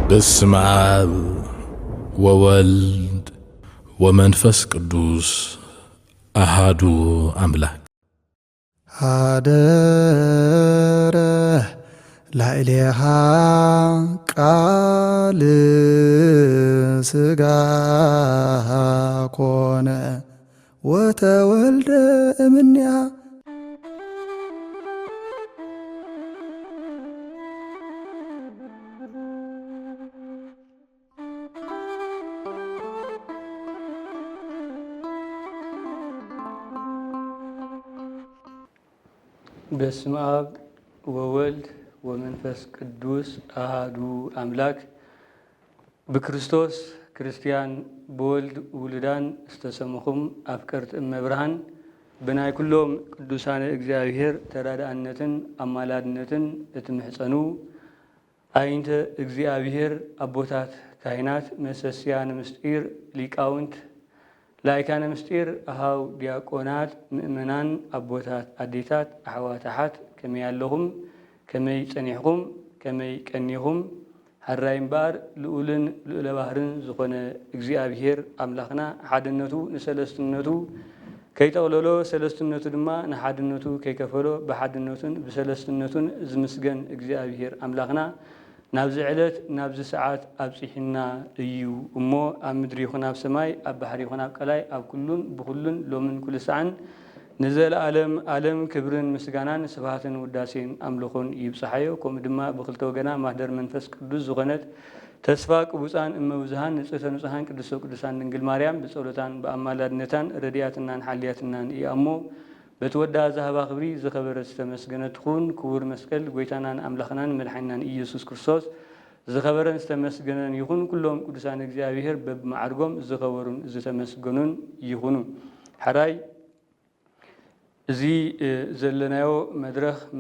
በስመ አብ ወወልድ ወመንፈስ ቅዱስ አሃዱ አምላክ። አደረ ላዕሌሃ ቃል ሥጋ ኮነ ወተወልደ እምኔሃ። በስመ አብ ወወልድ ወመንፈስ ቅዱስ አሃዱ አምላክ። ብክርስቶስ ክርስቲያን ብወልድ ውሉዳን ዝተሰምኹም ኣፍቀርቲ እመብርሃን ብናይ ኩሎም ቅዱሳነ እግዚአብሔር ተራዳእነትን ኣማላድነትን እትምሕፀኑ ኣይንተ እግዚአብሔር ኣቦታት ካህናት መሰስያነ ምስጢር ሊቃውንት ላይካነ ምስጢር ኣሃው ዲያቆናት ምእመናን ኣቦታት ኣዴታት ኣሕዋታሓት ከመይ ኣለኹም? ከመይ ፀኒሕኹም? ከመይ ቀኒኹም? ሓራይ እምበር ልኡልን ልኡለ ባህርን ዝኾነ እግዚአብሔር ኣምላኽና ሓድነቱ ንሰለስትነቱ ከይጠቕለሎ ሰለስትነቱ ድማ ንሓድነቱ ከይከፈሎ ብሓድነቱን ብሰለስትነቱን ዝምስገን እግዚአብሔር ኣምላኽና ናብዚ ዕለት ናብዚ ሰዓት ኣብፂሕና እዩ እሞ ኣብ ምድሪ ይኹን ኣብ ሰማይ ኣብ ባሕሪ ይኹን ኣብ ቀላይ ኣብ ኩሉን ብኩሉን ሎምን ኩሉ ሰዓን ንዘለኣለም ዓለም ክብርን ምስጋናን ስብሃትን ውዳሴን ኣምልኾን ይብፅሓዮ። ከምኡ ድማ ብክልተ ወገና ማህደር መንፈስ ቅዱስ ዝኾነት ተስፋ ቅቡፃን እመብዝሃን ንጽሕተ ንጹሓን ቅድስቶ ቅዱሳን ድንግል ማርያም ብጸሎታን ብኣማላድነታን ረድያትናን ሓልያትናን እያ እሞ በቲ ወዳ ዛሃባ ክብሪ ዝኸበረት ዝተመስገነት ትኹን። ክቡር መስቀል ጎይታናን ኣምላኽናን መድሓኒናን ኢየሱስ ክርስቶስ ዝኸበረን ዝተመስገነን ይኹን። ኩሎም ቅዱሳን እግዚአብሔር በብማዕርጎም ዝኸበሩን ዝተመስገኑን ይኹኑ። ሓራይ እዚ ዘለናዮ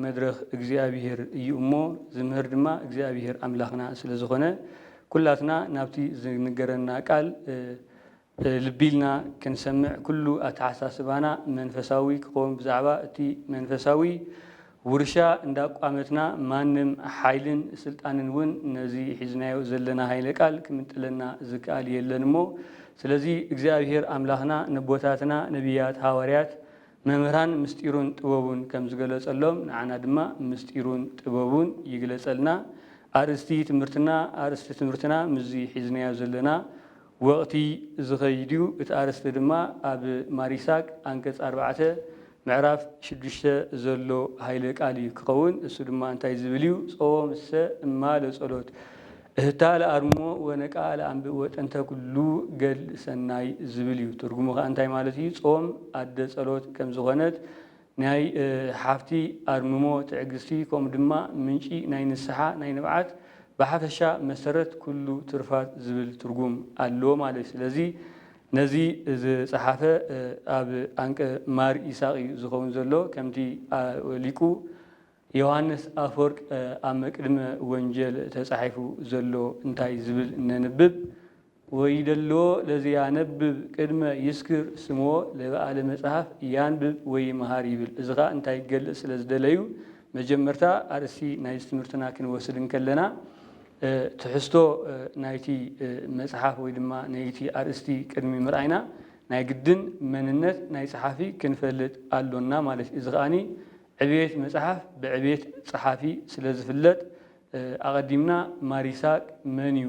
መድረኽ እግዚአብሔር እዩ እሞ ዝምህር ድማ እግዚአብሔር ኣምላኽና ስለ ዝኾነ ኩላትና ናብቲ ዝንገረና ቃል ልቢልና ክንሰምዕ ኩሉ ኣተሓሳስባና መንፈሳዊ ክኸውን ብዛዕባ እቲ መንፈሳዊ ውርሻ እንዳቋመትና ማንም ሓይልን ስልጣንን እውን ነዚ ሒዝናዮ ዘለና ሃይለ ቃል ክምንጥለና ዝከኣል የለን እሞ ስለዚ እግዚአብሔር ኣምላኽና ንቦታትና ነቢያት ሃዋርያት መምህራን ምስጢሩን ጥበቡን ከም ዝገለጸሎም ንዓና ድማ ምስጢሩን ጥበቡን ይግለጸልና። ኣርእስቲ ትምህርትና ምዚ ሒዝናዮ ዘለና ወቕቲ ዝኸይድ እዩ። እቲ ኣርእስቲ ድማ ኣብ ማሪሳቅ አንቀጽ 4 ምዕራፍ 6 ዘሎ ሃይለ ቃል እዩ ክኸውን። እሱ ድማ እንታይ ዝብል እዩ? ጾም እሰ እማ ለጸሎት እህታ ለኣርሞ ወነቃ ለኣንብእ ወጠንተ ኩሉ ገል ሰናይ ዝብል እዩ። ትርጉሙ ከዓ እንታይ ማለት እዩ? ጾም ኣደ ጸሎት ከም ዝኾነት ናይ ሓፍቲ ኣርምሞ ትዕግስቲ ከምኡ ድማ ምንጪ ናይ ንስሓ ናይ ንብዓት ብሓፈሻ መሰረት ኩሉ ትርፋት ዝብል ትርጉም ኣለዎ ማለት እዩ። ስለዚ ነዚ ዝፀሓፈ ኣብ አንቀ ማር ይስሐቅ እዩ ዝኸውን ዘሎ ከምቲ ሊቁ ዮሃንስ ኣፈወርቅ ኣብ መቅድመ ወንጀል ተፃሒፉ ዘሎ እንታይ ዝብል ነንብብ ወይደሎ ለዝያነብብ ቅድመ ይስክር ስሞ ለበኣለ መፅሓፍ ያንብብ ወይ መሃር ይብል። እዚ ከዓ እንታይ ይገልጽ ስለ ዝደለዩ መጀመርታ ኣርእስቲ ናይዚ ትምህርትና ክንወስድ ከለና ትሕዝቶ ናይቲ መፅሓፍ ወይ ድማ ናይቲ ኣርእስቲ ቅድሚ ምርኣይና ናይ ግድን መንነት ናይ ፀሓፊ ክንፈልጥ ኣሎና ማለት እዩ። እዚ ከዓኒ ዕብየት መፅሓፍ ብዕብየት ፀሓፊ ስለ ዝፍለጥ ኣቐዲምና ማሪሳቅ መን እዩ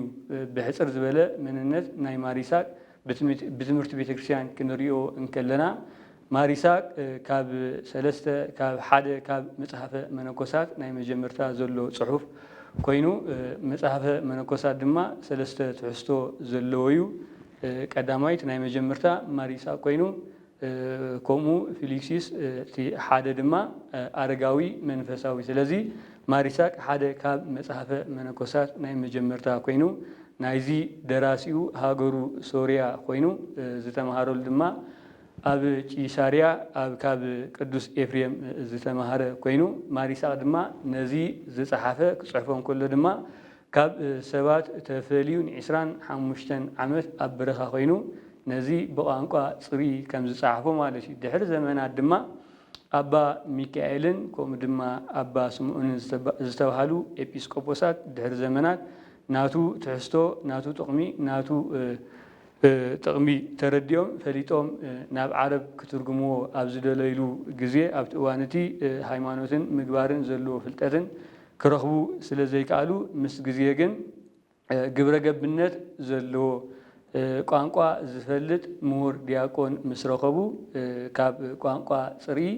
ብሕፅር ዝበለ መንነት ናይ ማሪሳቅ ብትምህርቲ ቤተክርስትያን ክንሪኦ እንከለና ማሪሳቅ ካብ ሓደ ካብ መፅሓፈ መነኮሳት ናይ መጀመርታ ዘሎ ፅሑፍ ኮይኑ መፅሓፈ መነኮሳት ድማ 3 ትሕዝቶ ዘለዎ እዩ። ቀዳማይት ናይ መጀመርታ ማሪሳቅ ኮይኑ ከምኡ ፊሊክሲስ እቲ ሓደ ድማ ኣረጋዊ መንፈሳዊ። ስለዚ ማሪሳቅ ሓደ ካብ መፅሓፈ መነኮሳት ናይ መጀመርታ ኮይኑ ናይዚ ደራሲኡ ሃገሩ ሶርያ ኮይኑ ዝተምሃረሉ ድማ ኣብ ቂሳርያ ካብ ቅዱስ ኤፍሬም ዝተምሃረ ኮይኑ ማሪሳቅ ድማ ነዚ ዝፀሓፈ ክፅሕፎም ከሎ ድማ ካብ ሰባት ተፈልዩ ን25 ዓመት ኣብ በረኻ ኮይኑ ነዚ ብቋንቋ ፅሪ ከም ዝፀሓፎ ማለት እዩ። ድሕሪ ዘመናት ድማ ኣባ ሚካኤልን ከምኡ ድማ ኣባ ስምዖንን ዝተባሃሉ ኤጲስቆጶሳት ድሕሪ ዘመናት ናቱ ትሕዝቶ ናቱ ጥቕሚ ናቱ ጥቕሚ ተረዲኦም ፈሊጦም ናብ ዓረብ ክትርጉምዎ ኣብ ዝደለይሉ ግዜ ኣብቲ እዋን እቲ ሃይማኖትን ምግባርን ዘለዎ ፍልጠትን ክረኽቡ ስለ ዘይከኣሉ ምስ ግዜ ግን ግብረ ገብነት ዘለዎ ቋንቋ ዝፈልጥ ምሁር ዲያቆን ምስ ረኸቡ ካብ ቋንቋ ፅርኢ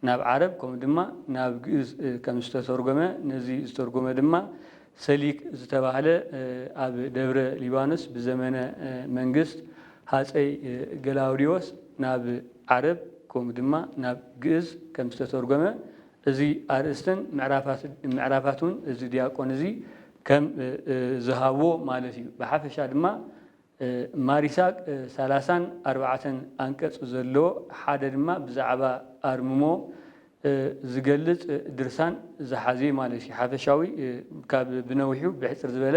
ናብ ዓረብ ከምኡ ድማ ናብ ግእዝ ከም ዝተተርጎመ ነዚ ዝተርጎመ ድማ ሰሊክ ዝተባህለ ኣብ ደብረ ሊባኖስ ብዘመነ መንግስት ሃፀይ ገላውዲዮስ ናብ ዓረብ ከምኡ ድማ ናብ ግእዝ ከም ዝተተርጎመ እዚ ኣርእስትን ምዕራፋቱን እዚ ዲያቆን እዚ ከም ዝሃቦ ማለት እዩ። ብሓፈሻ ድማ ማሪሳቅ 34 አንቀጽ ዘለዎ ሓደ ድማ ብዛዕባ ኣርምሞ ዝገልጽ ድርሳን ዝሓዘ ማለት እዩ። ሓፈሻዊ ካብ ብነዊሑ ብሕፅር ዝበለ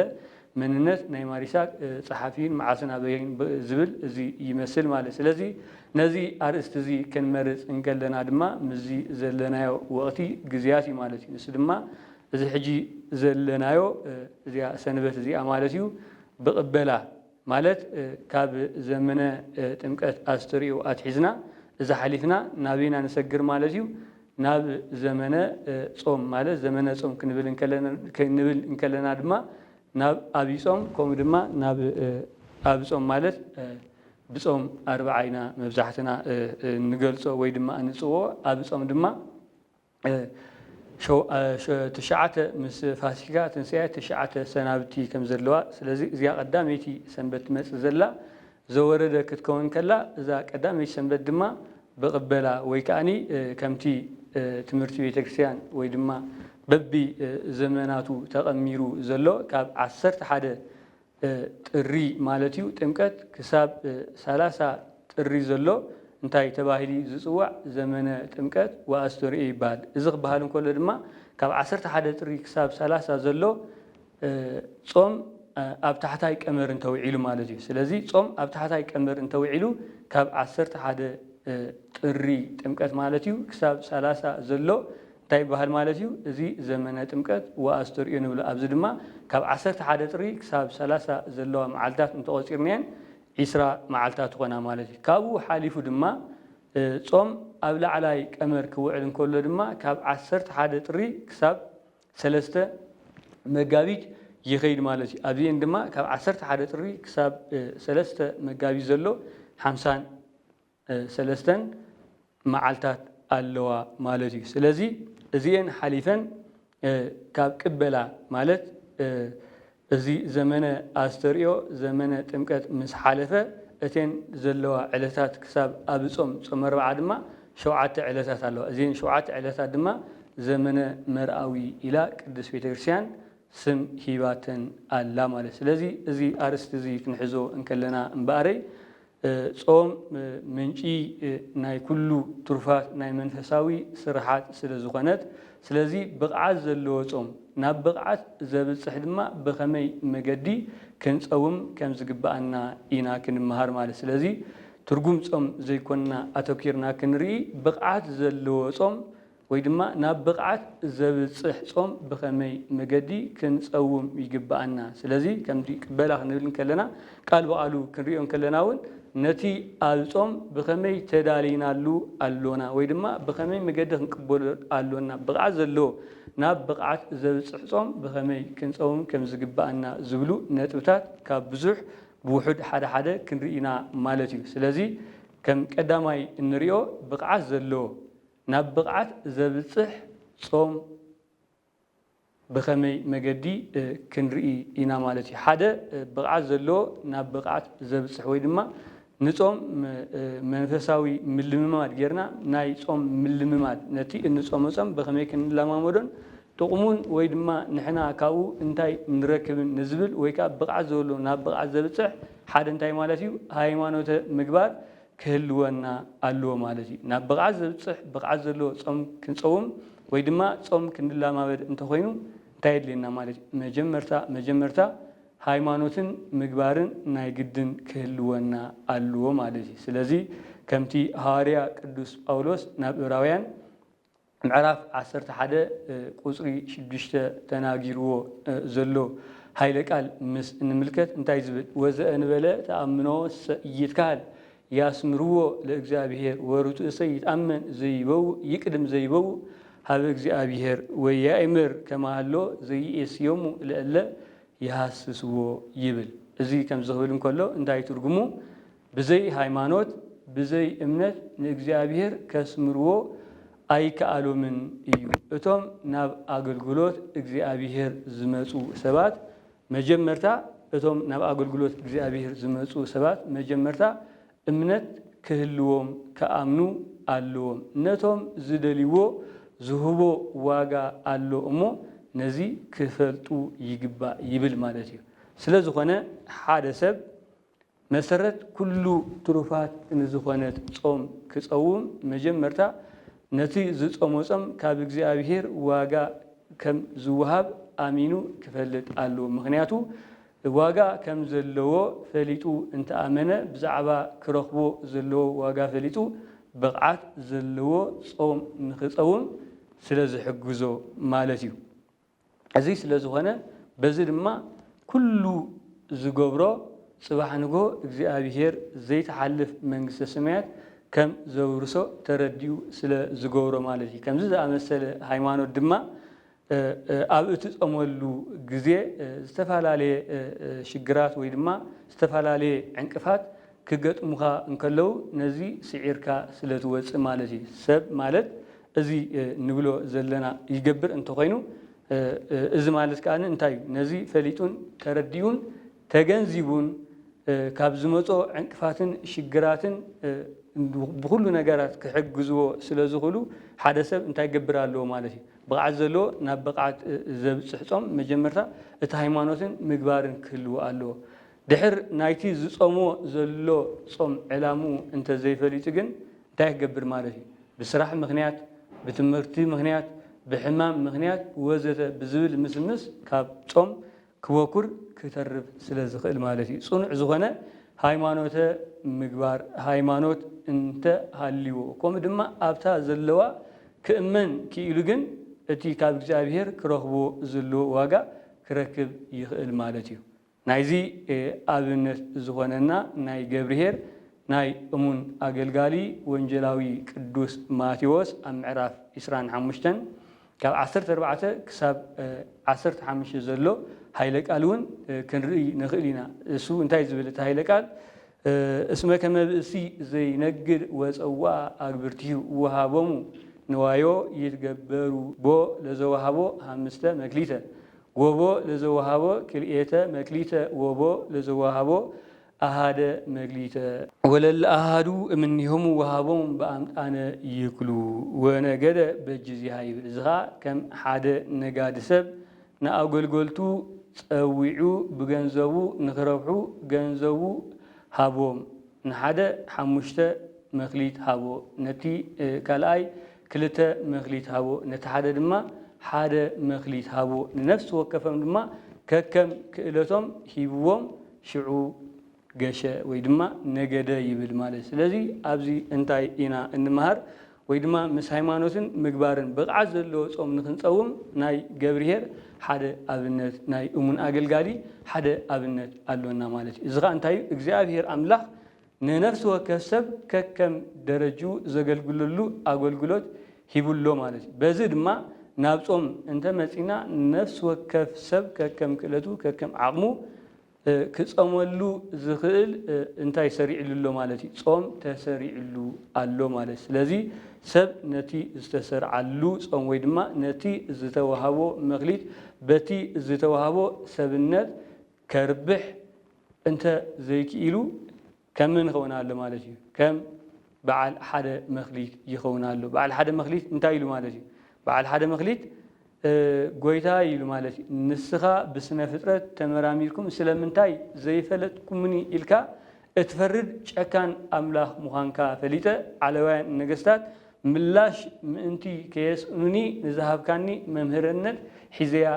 መንነት ናይ ማሪሳቅ ጸሓፊን መዓስን ኣበይን ዝብል እዚ ይመስል ማለት። ስለዚ ነዚ ኣርእስቲ እዚ ክንመርጽ እንከለና ድማ ምዚ ዘለናዮ ወቕቲ ግዝያት እዩ ማለት እዩ። ንሱ ድማ እዚ ሕጂ ዘለናዮ እዚኣ ሰንበት እዚኣ ማለት እዩ ብቕበላ ማለት ካብ ዘመነ ጥምቀት ኣስተርእዮ ኣትሒዝና እዛ ሓሊፍና ናበይና ንሰግር ማለት እዩ ናብ ዘመነ ጾም ማለት ዘመነ ጾም ክንብል እንከለና ድማ ናብ ዓብይ ጾም ከምኡ ድማ ናብ ዓብይ ጾም ማለት ብጾም 40 መብዛሕትና ንገልጾ ወይ ድማ እንጽዎ ዓብይ ጾም ድማ ትሽዓተ ምስ ፋሲካ ትንሳኤ ትሽዓተ ሰናብቲ ከም ዘለዋ ስለዚ እዚኣ ቀዳመይቲ ሰንበት ትመጽእ ዘላ ዘወረደ ክትከውን ከላ እዛ ቀዳመይቲ ሰንበት ድማ ብቕበላ ወይ ከዓኒ ከምቲ ትምህርቲ ቤተክርስትያን ወይ ድማ በቢ ዘመናቱ ተቐሚሩ ዘሎ ካብ 11 ጥሪ ማለት እዩ ጥምቀት ክሳብ 30 ጥሪ ዘሎ እንታይ ተባሂሉ ዝጽዋዕ ዘመነ ጥምቀት ወአስተርእዮ ይባሃል። እዚ ክበሃል እንከሎ ድማ ካብ 11 ጥሪ ክሳብ 30 ዘሎ ጾም ኣብ ታሕታይ ቀመር እንተውዒሉ ማለት እዩ። ስለዚ ጾም ኣብ ታሕታይ ቀመር እንተውዒሉ ካብ 11 ጥሪ ጥምቀት ማለት እዩ ክሳብ 30 ዘሎ እንታይ ይባሃል ማለት እዩ እዚ ዘመነ ጥምቀት ወአስተርእዮ ንብሎ። ኣብዚ ድማ ካብ 11 ጥሪ ክሳብ 30 ዘለዋ መዓልታት እንተቆፂርናየን 20 መዓልታት ኮና ማለት እዩ። ካብኡ ሓሊፉ ድማ ጾም ኣብ ላዕላይ ቀመር ክውዕል እንከሎ ድማ ካብ 11 ጥሪ ክሳብ 3 መጋቢት ይኸይድ ማለት እዩ። ኣብዚአን ድማ ካብ 11 ጥሪ ክሳብ 3 መጋቢት ዘሎ 53 መዓልታት ኣለዋ ማለት እዩ። ስለዚ እዚአን ሓሊፈን ካብ ቅበላ ማለት እዚ ዘመነ ኣስተርእዮ ዘመነ ጥምቀት ምስ ሓለፈ እተን ዘለዋ ዕለታት ክሳብ ኣብ ጾም 40 ድማ 7 ዕለታት ኣለዋ። እዚአን 7 ዕለታት ድማ ዘመነ መርአዊ ኢላ ቅዱስ ቤተክርስትያን ስም ሂባተን ኣላ ማለት። ስለዚ እዚ ኣርእስቲ እዚ ክንሕዞ እንከለና እምበኣረይ ጾም ምንጪ ናይ ኩሉ ትሩፋት ናይ መንፈሳዊ ስራሓት ስለ ዝኾነት ስለዚ ብቕዓት ዘለዎ ጾም ናብ ብቕዓት ዘብፅሕ ድማ ብኸመይ መገዲ ክንፀውም ከም ዝግባአና ኢና ክንመሃር ማለት። ስለዚ ትርጉም ጾም ዘይኮንና ኣተኪርና ክንርኢ ብቕዓት ዘለዎ ጾም ወይ ድማ ናብ ብቕዓት ዘብፅሕ ጾም ብኸመይ መገዲ ክንፀውም ይግባአና። ስለዚ ከምቲ ቅበላ ክንብል እንከለና ቃል ብቓሉ ክንሪኦ እንከለና እውን ነቲ ኣብ ጾም ብኸመይ ተዳሊናሉ ኣሎና ወይ ድማ ብኸመይ መገዲ ክንቅበሎ ኣሎና ብቕዓት ዘለዎ ናብ ብቕዓት ዘብፅሕ ጾም ብኸመይ ክንፀውም ከም ዝግባአና ዝብሉ ነጥብታት ካብ ብዙሕ ብውሑድ ሓደ ሓደ ክንርኢና ማለት እዩ። ስለዚ ከም ቀዳማይ እንሪኦ ብቕዓት ዘለዎ ናብ ብቕዓት ዘብፅሕ ጾም ብኸመይ መገዲ ክንርኢ ኢና ማለት እዩ። ሓደ ብቕዓት ዘለዎ ናብ ብቕዓት ዘብፅሕ ወይ ድማ ንጾም መንፈሳዊ ምልምማድ ጌርና ናይ ጾም ምልምማድ ነቲ እንጾሞ ጾም ብኸመይ ክንለማመዶን ጥቕሙን ወይ ድማ ንሕና ካብኡ እንታይ ንረክብን ንዝብል ወይ ከዓ ብቕዓት ዘሎ ናብ ብቕዓት ዘብፅሕ ሓደ እንታይ ማለት እዩ ሃይማኖተ ምግባር ክህልወና ኣለዎ ማለት እዩ። ናብ ብቕዓት ዘብፅሕ ብቕዓት ዘለዎ ጾም ክንፀውም ወይ ድማ ጾም ክንለማመድ እንተኮይኑ እንታይ የድልየና ማለት እዩ መጀመርታ ሃይማኖትን ምግባርን ናይ ግድን ክህልወና ኣለዎ ማለት እዩ። ስለዚ ከምቲ ሐዋርያ ቅዱስ ጳውሎስ ናብ ዕብራውያን ምዕራፍ 11 ቁፅሪ 6 ተናጊርዎ ዘሎ ሃይለ ቃል ምስ እንምልከት እንታይ ዝብል ወዘእንበለ ተኣምኖ ይትካል ያስምርዎ ለእግዚአብሔር ወርቱእሰ ይትአመን ዘይበው ይቅድም ዘይበው ሃበ እግዚአብሔር ወያእምር ከማሃሎ ዘይእስዮሙ ለእለ ይሃስስዎ ይብል። እዚ ከም ዝኽብል እንከሎ እንታይ ትርጉሙ ብዘይ ሃይማኖት ብዘይ እምነት ንእግዚአብሔር ከስምርዎ ኣይከኣሎምን እዩ። እቶም ናብ ኣገልግሎት እግዚአብሔር ዝመፁ ሰባት መጀመርታ እቶም ናብ ኣገልግሎት እግዚአብሔር ዝመፁ ሰባት መጀመርታ እምነት ክህልዎም ከኣምኑ ኣለዎም። ነቶም ዝደልይዎ ዝህቦ ዋጋ ኣሎ እሞ ነዚ ክፈልጡ ይግባእ ይብል ማለት እዩ። ስለ ዝኾነ ሓደ ሰብ መሰረት ኩሉ ትሩፋት ንዝኾነት ጾም ክፀውም መጀመርታ ነቲ ዝጾሞ ጾም ካብ እግዚአብሔር ዋጋ ከም ዝወሃብ ኣሚኑ ክፈልጥ ኣለዎ። ምክንያቱ ዋጋ ከም ዘለዎ ፈሊጡ እንተኣመነ ብዛዕባ ክረኽቦ ዘለዎ ዋጋ ፈሊጡ ብቕዓት ዘለዎ ጾም ንክፀውም ስለ ዝሕግዞ ማለት እዩ። እዚ ስለ ዝኾነ በዚ ድማ ኩሉ ዝገብሮ ጽባሕ ንጎ እግዚአብሔር ዘይተሓልፍ መንግስተ ሰማያት ከም ዘውርሶ ተረዲኡ ስለ ዝገብሮ ማለት እዩ። ከምዚ ዝኣመሰለ ሃይማኖት ድማ ኣብ እትጾመሉ ግዜ ዝተፈላለየ ሽግራት ወይ ድማ ዝተፈላለየ ዕንቅፋት ክገጥሙኻ እንከለው ነዚ ስዒርካ ስለ ትወፅእ ማለት እዩ። ሰብ ማለት እዚ ንብሎ ዘለና ይገብር እንተኮይኑ እዚ ማለት ከኣነ እንታይ እዩ? ነዚ ፈሊጡን ተረዲኡን ተገንዚቡን ካብ ዝመጾ ዕንቅፋትን ሽግራትን ብኩሉ ነገራት ክሕግዝዎ ስለ ዝኽእሉ ሓደ ሰብ እንታይ ገብር ኣለዎ ማለት እዩ። ብቕዓት ዘለዎ ናብ ብቕዓት ዘብፅሕ ጾም መጀመርታ እቲ ሃይማኖትን ምግባርን ክህልዎ ኣለዎ። ድሕር ናይቲ ዝጾሞ ዘሎ ጾም ዕላሙ እንተዘይፈሊጡ ግን እንታይ ክገብር ማለት እዩ? ብስራሕ ምክንያት፣ ብትምህርቲ ምክንያት፣ ብሕማም ምክንያት ወዘተ ብዝብል ምስምስ ካብ ጾም ክወኩር ክተርፍ ስለ ዝኽእል ማለት እዩ። ጽኑዕ ዝኾነ ሃይማኖተ ምግባር ሃይማኖት እንተሃልይዎ ከምኡ ድማ ኣብታ ዘለዋ ክእመን ክኢሉ ግን እቲ ካብ እግዚአብሔር ክረኽቦ ዘለዎ ዋጋ ክረክብ ይኽእል ማለት እዩ። ናይዚ ኣብነት ዝኾነና ናይ ገብርሄር ናይ እሙን ኣገልጋሊ ወንጀላዊ ቅዱስ ማቴዎስ ኣብ ምዕራፍ 25 ካብ 14 ክሳብ 15 ዘሎ ሃይለ ቃል እውን ክንርኢ ንኽእል ኢና። እሱ እንታይ ዝብል እቲ ሃይለ ቃል እስመ ከመ ብእሲ ዘይነግድ ወፀዋ ኣግብርቲሁ ወሃቦሙ ንዋዮ ይትገበሩ ቦ ለዘወሃቦ 5 መክሊተ ወቦ ለዘወሃቦ 2 መክሊተ ወቦ ለዘወሃቦ 1 መክሊተ ወለለ ኣሃዱ እምኒሆሙ ወሃቦም በኣምጣነ ይክሉ ወነገደ በጅዚሃ ይብል። እዚ ኸኣ ከም ሓደ ነጋዲ ሰብ ንኣገልገልቱ ፀዊዑ ብገንዘቡ ንክረብሑ ገንዘቡ ሃቦም ንሓደ 5 መክሊት ሃቦ፣ ነቲ ካልኣይ 2 መክሊት ሃቦ፣ ነቲ ሓደ ድማ 1 መክሊት ሃቦ። ንነፍሲ ወከፎም ድማ ከከም ክእለቶም ሂብዎም ሽዑ ገሸ ወይ ድማ ነገደ ይብል ማለት። ስለዚ ኣብዚ እንታይ ኢና እንመሃር ወይ ድማ ምስ ሃይማኖትን ምግባርን ብቕዓት ዘለዎ ጾም ንክንፀውም ናይ ገብርሄር ሓደ ኣብነት ናይ እሙን ኣገልጋሊ ሓደ ኣብነት ኣሎና ማለት እዩ። እዚ ኸ እንታይ እዩ? እግዚአብሔር ኣምላኽ ንነፍሲ ወከፍ ሰብ ከከም ደረጅኡ ዘገልግለሉ ኣገልግሎት ሂቡሎ ማለት እዩ። በዚ ድማ ናብ ጾም እንተመፂና ነፍሲ ወከፍ ሰብ ከከም ክእለቱ ከከም ዓቕሙ ክፀመሉ ዝኽእል እንታይ ሰሪዕሉሎ ማለት እዩ? ጾም ተሰሪዕሉ ኣሎ ማለት። ስለዚ ሰብ ነቲ ዝተሰርዓሉ ጾም ወይ ድማ ነቲ ዝተዋሃቦ መክሊት በቲ ዝተዋሃቦ ሰብነት ከርብሕ እንተ ዘይክኢሉ ከምን ይኸውን ኣሎ ማለት እዩ? ከም በዓል 1 መክሊት ይኸውን ኣሎ። በዓል 1 መክሊት እንታይ ኢሉ ማለት እዩ? በዓል 1 መክሊት ጎይታ ኢሉ ማለት እዩ። ንስኻ ብስነ ፍጥረት ተመራሚርኩም ስለምንታይ ዘይፈለጥኩምኒ ኢልካ እትፈርድ ጨካን ኣምላኽ ምዃንካ ፈሊጠ ዓለዋያን ነገስታት ምላሽ ምእንቲ ከየስእኑኒ ንዝሃብካኒ መምህርነት ሒዘያ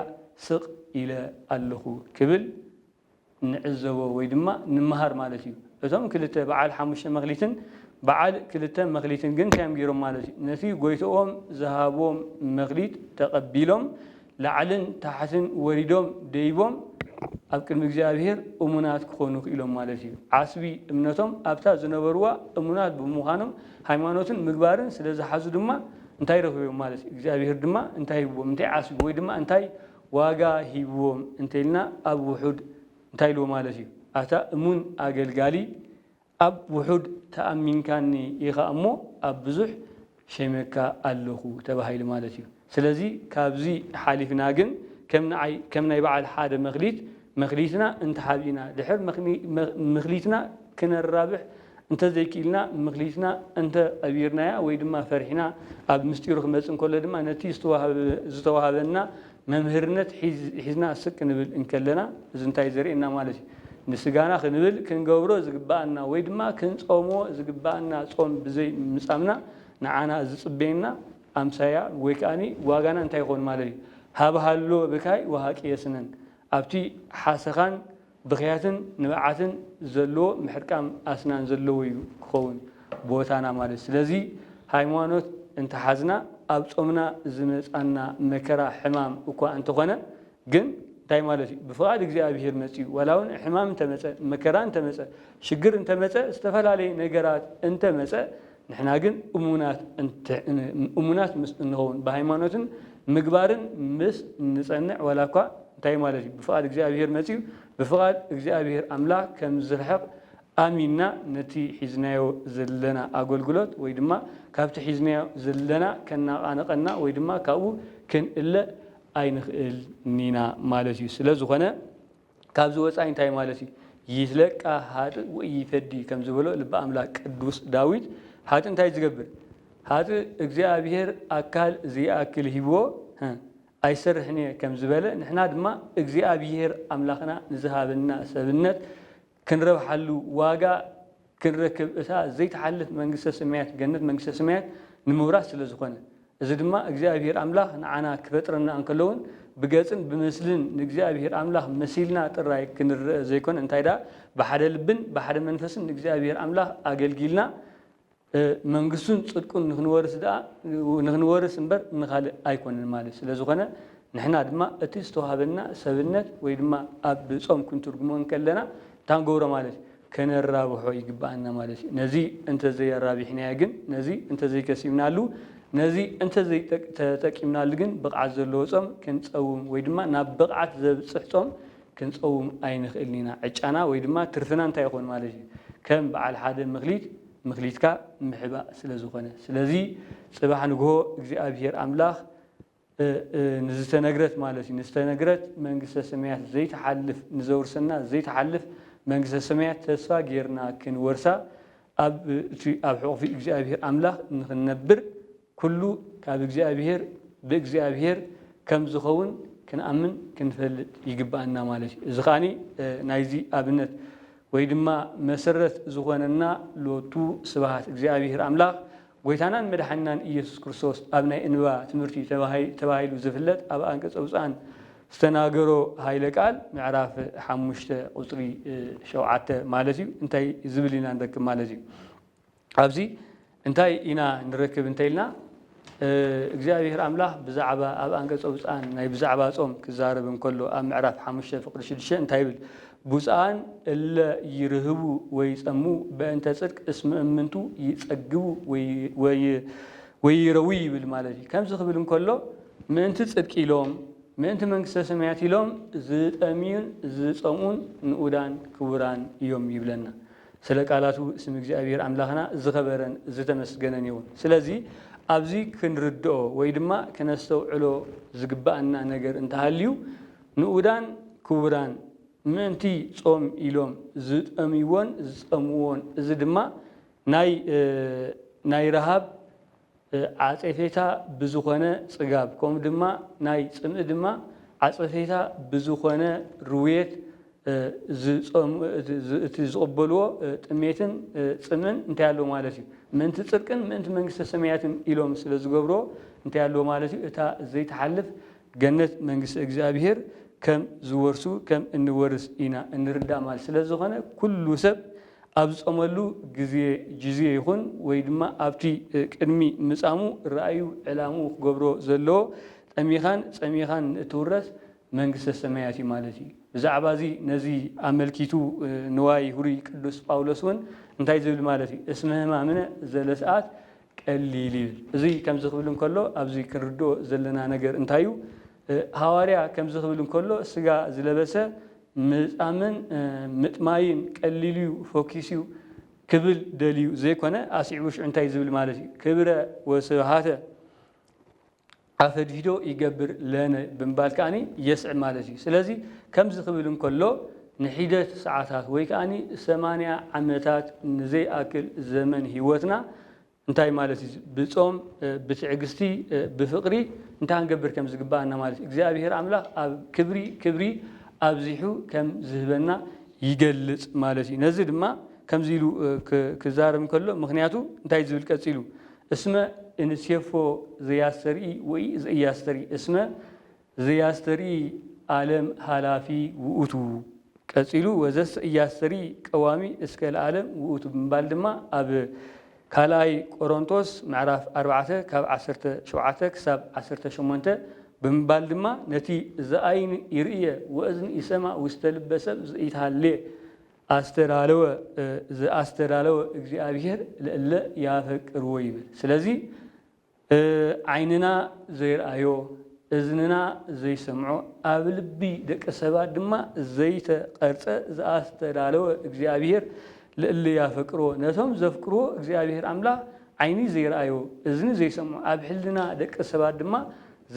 ስቕ ኢለ ኣለኹ ክብል ንዕዘቦ ወይ ድማ ንምሃር ማለት እዩ። እቶም 2 በዓል 5 መክሊትን በዓል 2 መክሊትን ግን ከም ገይሮም ማለት እዩ? ነቲ ጎይቶኦም ዝሃቦም መክሊት ተቐቢሎም ላዕልን ታሕትን ወሪዶም ደይቦም أبكر مجابير أمونات كونك إلهم مالتي عصبي أمنتهم أبتا زنبروا أمونات بمخانم هايمانوتن مقبارن سلازة حزو دما انتاي رفو مالتي مجابير دما انتاي بوم انتاي عصبي وي دما انتاي واقا هيبوم انتاي لنا أب وحود انتاي لو مالتي أتا أمون أقل قالي أب وحود تأمين كاني إيخا أمو أب بزح شمكا اللخو تبهاي لمالتي سلازي كابزي حالفنا جن كم ناي بعد حدا مغليتنا انت حابينا دحر مغليتنا كنا الرابح انت ذيكيلنا مغليتنا انت أبيرنا يا ويدما فرحنا أب مستيروخ مثلا كل دما نتي زتوهابنا ممهرنت حزنا سكن بالإنكلنا زنتاي زرينا مالتي نسجانا خنبل كنجورو زقبانا ويدما كنصومو زقبانا صوم بزي مسامنا نعانا زصبينا أمسايا ويكاني واغانا انتي يكون مالتي هاب هالو بكاي وهاك يسنن أبتي حاسخان بغياتن نبعاتن زلو محركام أسنان زلو يكون بوتانا مالس لذي هايمانوت انت حزنا أبصمنا زمس أنا مكرا حمام وكوا أنت غنا جن تاي مالتي بفقاد إجزاء مسي ولون حمام انت مسا مكرا انت مسا شجر انت مسا استفل عليه نجارات انت مسا نحنا جن أمونات نغون بهايمانوتن مقبارن مس نصنع ولا كوا تاي مالتي بفقاد إجزاء مسي بفقاد إجزاء أملاك كم زلحق آمينا نتي حزنايو زلنا أقول قلت ويدما كابت حزنايو زلنا كنا قانا ويدما كاو كن إلا أين نينا مالتي سلازوخنا كابزو وسعين تاي مالتي يسلك هاد ويفدي كم زبلو لبا أملاك قدوس داويد هاد انتاي زقبر هاد إجزاء أكل زي أكل هيبو أيسر حني كم زبالة نحنا دما إجزاء أملاكنا نزهابنا سبنت كنرب حلو واقع كنركب إسا زي تحلف منقصة سميات جنة منقصة سميات نموراس لزخنة إذا دما إجزاء أملاك نعنا كفترنا أنكلون بجازن بمثلن إجزاء أملاك مسيلنا ترى كنر زي كون انتايدا بحد البن بحد منفسن إجزاء أملاك أجل جيلنا منقصون صدقون نخنورس دا ونخنورس نبر نخال أيكون المالس لزخنة نحنا دما أتيستوهابنا سبنت ويدما أب صوم كنت رجمون كلنا تانغورا مالس كان الرابح يقبعنا مالس نزي انت زي الرابحين ياجن نزي انت زي كسيمنا له نزي انت زي تكيمنا لجن بقعة زلوصم كنتصوم ويدما نبقعة زبصحصم كنتصوم أين خلينا عجانا ويدما ترفنا انت يكون مالس كم بعد حدا مخليتك محبا سلازوخنا سلازي صباح نجو እግዚአብሔር አምላክ نزتنقرت مالتي نستنقرت منقصة سميات زي تحلف نزورسنا زي تحلف منقصة سميات تسفى غيرنا كن ورسا أب حقوق في إجزاء أملاك نخنبر كله كاب إجزاء كم زخون كن أمن كن فلت يجبأنا مالتي زخاني نايزي أبنت ويدما مسرت زخوننا لوتو سبحات إجزاء أملاك ويتانا مدحنان إيسوس كريستوس أبناء إنوا تمرتي تباهيلو زفلت أبا أنكس أوزان استناغرو هاي قال معراف حمشت قصري شوعات مالتي انتي زبلينا عندك مالتي ابزي انتي إنا نركب انتيلنا እግዚአብሔር አምላክ بزعبا أبا أنكس أوزان ناي بزعبا صوم كزاربن كله معراف حمشت فقر شدشه انتي بوزان إلا يرهبو ويسمو بأنت صدق اسم أمنتو يتسقبو ويروي بالمالتي كم زخبلن كله من تصدق إلهم من أنت منقصة سميات إلهم زيت أمين زيت صمون نؤدان كبران يوم يبلنا سلك علاتو اسم እግዚአብሔር أملاخنا زخبرن زيت مسجنن يوم سلازي أبزي كنردو ويدما كنستو علو زقبأنا نجر انتهاليو نؤدان كبران منتي صوم إلهم زيت أميون زيت أمون زدما ناي رهاب عاطفيتا بزخونه صقاب كوم دما ناي صم دما عاطفيتا بزخونه رويت زقبلو طميتن صمن انت يالو مالتي من تصرقن من منግስተ ሰማያትን ኢሎም ስለዝገብሮ እንተ ያለው ማለት እታ ዘይት حلف ገነት መንግስተ እግዚአብሔር ከም ዝወርሱ ከም እንወርስ ኢና እንርዳ ማለት ስለዝኾነ ኩሉ ሰብ أبصملو جزية يكون ويدما أبتي كرمي مسامو رأيو علامو قبرو زلو سميخان تورس መንግስተ ሰማያት ማለት እዩ ብዛዕባ እዚ ነዚ ኣመልኪቱ ንዋይ ሁሩይ ቅዱስ ጳውሎስ እውን እንታይ ዝብል ማለት እዩ እስመ ሕማምነ ዘለሰዓት ቀሊል ይብል እዚ ከም ዝኽብል እንከሎ ኣብዚ ክንርድኦ ዘለና ነገር እንታይ እዩ ሐዋርያ ከም ዝኽብል እንከሎ ስጋ ዝለበሰ ምጣምን ምጥማይን ቀሊልዩ ፎኪስዩ ክብል ደልዩ ዘይኮነ ኣስዒቡ ሽዑ እንታይ ዝብል ማለት እዩ ክብረ ወስብሃተ ኣፈዲዶ ይገብር ለነ ብምባል ከዓኒ የስዕ ማለት እዩ ስለዚ ከም ዝኽብል እንከሎ ንሒደት ሰዓታት ወይ ከዓኒ 80 ዓመታት ንዘይኣክል ዘመን ሂወትና እንታይ ማለት እዩ ብጾም ብትዕግስቲ ብፍቅሪ እንታይ ክንገብር ከም ዝግባአና ማለት እግዚአብሔር ኣምላኽ ኣብ ክብሪ ኣብዚሑ ከም ዝህበና ይገልጽ ማለት እዩ ነዚ ድማ ከምዚ ኢሉ ክዛረብ ከሎ ምክንያቱ እንታይ ዝብል ቀፂሉ እስመ እንስየፎ ዘያስተርኢ ወይ ዘያስተርኢ እስመ ዘያስተርኢ ዓለም ሃላፊ ውእቱ ቀፂሉ ወዘስ እያስተርኢ ቀዋሚ እስከ ለዓለም ውእቱ ብምባል ድማ ኣብ ካልኣይ ቆሮንቶስ ምዕራፍ 4 ካብ 17 ክሳብ 18 ብምባል ድማ ነቲ ዝኣይን ይርእየ ወእዝኒ ይሰማ ውስተ ልበ ሰብ ዘይተሃልየ ኣስተዳለወ እግዚአብሔር ለእለ ያፈቅርዎ ይብል ስለዚ ዓይንና ዘይርአዮ እዝንና ዘይሰምዖ ኣብ ልቢ ደቂ ሰባት ድማ ዘይተቐርጸ ዝኣስተዳለወ እግዚአብሔር ለእለ ያፈቅርዎ ነቶም ዘፍቅርዎ እግዚአብሔር ኣምላኽ ዓይኒ ዘይርአዮ እዝኒ ዘይሰምዖ ኣብ ሕልና ደቂ ሰባት ድማ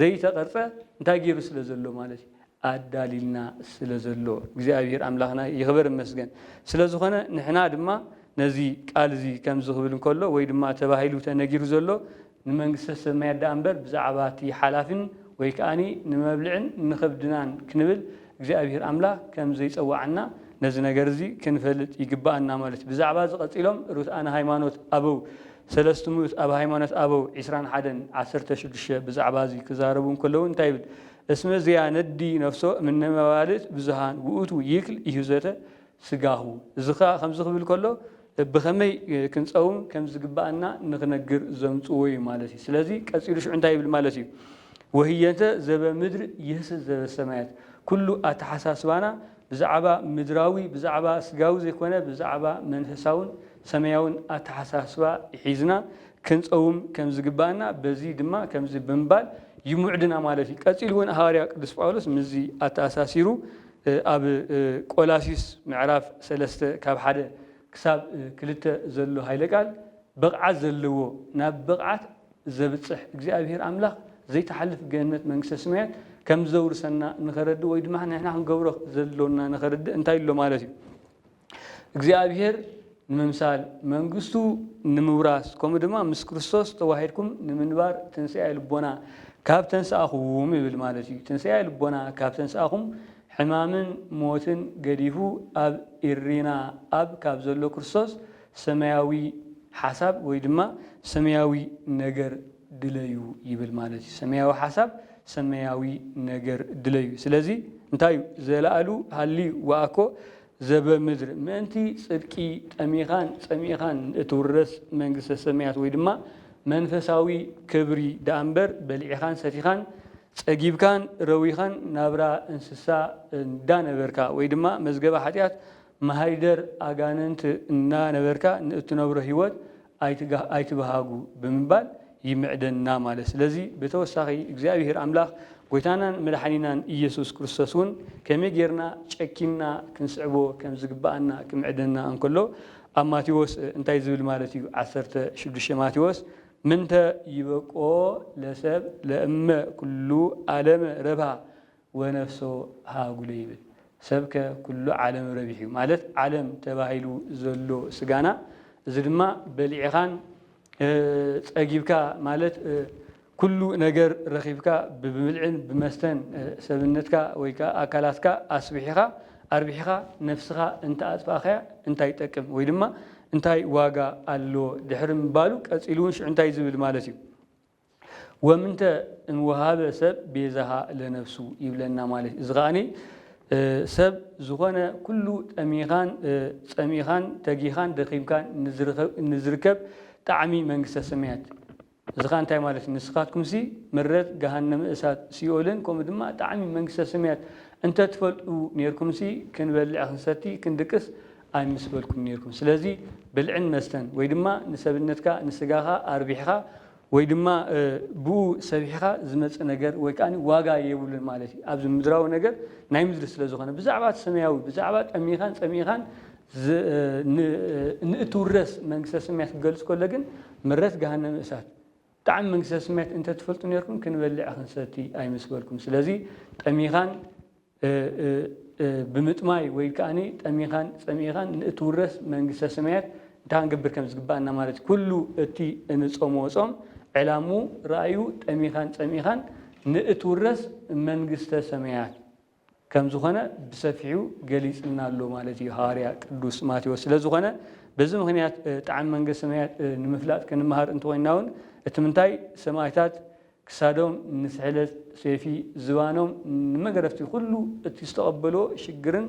ዘይተቐርጸ እንታይ ገይሩ ስለ ዘሎ ማለት እዩ ኣዳሊልና ስለ ዘሎ እግዚአብሔር ኣምላኽና ይኽበር ይመስገን ስለ ዝኾነ ንሕና ድማ ነዚ ቃል እዚ ከም ዝኽብል እንከሎ ወይ ድማ ተባሂሉ ተነጊሩ ዘሎ ንመንግስተ ሰማያት ዳ እምበር ብዛዕባ እቲ ሓላፍን ወይ ከዓኒ ንመብልዕን ንኽብድናን ክንብል እግዚአብሔር ኣምላኽ ከም ዘይፀዋዓና ነዚ ነገር እዚ ክንፈልጥ ይግባአና ማለት ብዛዕባ ዝቐፂሎም ርቱዓነ ሃይማኖት ኣበው ሰለስቱ ምእት ኣብ ሃይማኖት ኣበው 21-16 ብዛዕባ እዚ ክዛረቡ እንከለዉ እንታይ ይብል እስመ ዘያነዲ ነፍሶ እምነ መባልት ብዙሃን ውእቱ ይክል ይህዘተ ስጋሁ እዚ ኸ ከምዚ ክብል ከሎ ብኸመይ ክንፀውም ከም ዝግባአና ንኽነግር ዘምፅዎ እዩ ማለት እዩ ስለዚ ቀፂሉ ሽዑ እንታይ ይብል ማለት እዩ ወህየንተ ዘበምድሪ ይህስስ ዘበሰማያት ኩሉ ኣተሓሳስባና ብዛዕባ ምድራዊ ብዛዕባ ስጋዊ ዘይኮነ ብዛዕባ መንፈሳውን ሰማያውን ኣተሓሳስባ ሒዝና ክንፀውም ከም ዝግባአና በዚ ድማ ከምዚ ብምባል ይሙዕድና ማለት እዩ ቀፂሉ እውን ሐዋርያ ቅዱስ ጳውሎስ ምዚ ኣተኣሳሲሩ ኣብ ቆላሲስ ምዕራፍ 3 ካብ 1 ክሳብ 2 ዘሎ ሃይለ ቃል ብቕዓት ዘለዎ ናብ ብቕዓት ዘብፅሕ እግዚአብሔር ኣምላኽ ዘይተሓልፍ ገነት መንግስተ ሰማያት ከም ዘውርሰና ንኸረዲ ወይ ድማ ንሕና ክንገብሮ ዘሎና ንኸረዲ እንታይ ኢሎ ማለት እዩ እግዚአብሔር ንምምሳል መንግስቱ ንምውራስ ከምኡ ድማ ምስ ክርስቶስ ተዋሂድኩም ንምንባር ትንሣኤ ልቦና ካብ ተንስኣኹም ይብል ማለት እዩ ትንሣኤ ልቦና ካብ ተንስኣኹም ሕማምን ሞትን ገዲፉ ኣብ ኢሪና ኣብ ካብ ዘሎ ክርስቶስ ሰማያዊ ሓሳብ ወይ ድማ ሰማያዊ ነገር ድለዩ ይብል ማለት እዩ ሰማያዊ ሓሳብ ሰማያዊ ነገር ድለዩ ስለዚ እንታይ ዘለኣሉ ሃሊ ወኣኮ ዘበምድሪ ምእንቲ ጽድቂ ጠሚኻን ጸሚኻን እትውረስ መንግስተ ሰማያት ወይ ድማ መንፈሳዊ ክብሪ ዳእምበር በሊዕኻን ሰቲኻን ፀጊብካን ረዊኻን ናብራ እንስሳ እንዳነበርካ ወይ ድማ መዝገባ ኃጢአት ማሃይደር አጋንንት እናነበርካ እትነብሮ ህይወት ኣይትበሃጉ ብምባል ይምዕደና ማለት ስለዚ በተወሳኺ እግዚአብሔር አምላኽ ጎይታናን መድኃኒናን ኢየሱስ ክርስቶስን ከመይ ጌርና ጨኪና ክንስዕቦ ከም ዝግባአና ክምዕደና እንከሎ ኣብ ማቴዎስ እንታይ ዝብል ማለት እዩ 16 ማቴዎስ ምንተ ይበቆ ለሰብ ለእመ ኩሉ ዓለም ረብሃ ወነፍሶ ሃጉለ ይብል ሰብከ ኩሉ ዓለም ረቢሕ ማለት ዓለም ተባሂሉ ዘሎ ስጋና እዚ ድማ በሊዕኻን ፀጊብካ ማለት ኩሉ ነገር ረኺብካ ብምልዕን ብመስተን ሰብነትካ ወይ ከዓ ኣካላትካ ኣስቢሕኻ ኣርቢሕኻ ነፍስኻ እንተ ኣጥፋእኸያ እንታይ ይጠቅም ወይ ድማ እንታይ ዋጋ ኣሎ ድሕሪ ምባሉ ቀፂሉውን ሽዑ እንታይ ዝብል ማለት እዩ ወምንተ እንወሃበ ሰብ ቤዛሃ ለነፍሱ ይብለና ማለት እዩ እዚ ኸዓኒ ሰብ ዝኾነ ኩሉ ጠሚኻን ፀሚኻን ተጊኻን ደኺምካን ንዝርከብ ጣዕሚ መንግስተ ሰማያት زخان تاي مالت نسخاتكم سي مرت جهنم إسات سيولن كم دما تعمي منكسر سميات أنت تفلقوا نيركم سي كن بلع خنستي كن دكس أي مسبلكم نيركم سلازي بلعن مستن ويدما نسبنتك نسجاها أربيحها ويدما بو سبيحها زمت نجر وكأني واقع يقولن مالتي أبز مدراو نجر نايم درس لزخانة بزعبات سمياوي بزعبات أميخان نتورس منكسر سميات جلس كلجن مرت جهنم إسات تعم منكسر سميات أنت تفلتوا نيركم كن بلع خنستي أي مسبلكم سلازي أميخان بمتماي ويكاني تميخان نتورس منكسر سميات تان قبر كم زقبانا مالت كله تي نصوم وصوم علامو رأيو تميخان نتورس منكسر سميات كم زخنا بسفيو جليس لنا له مالتي هاريا قدوس ماتي وسلا زخنا بزم مخنيات تعم منكسر سميات نمفلات كن مهار انتو ويناون اتمنتاي سمايتات كسادوم نسحلت سيفي زوانهم مقرفتي كله تستقبلوا شجرن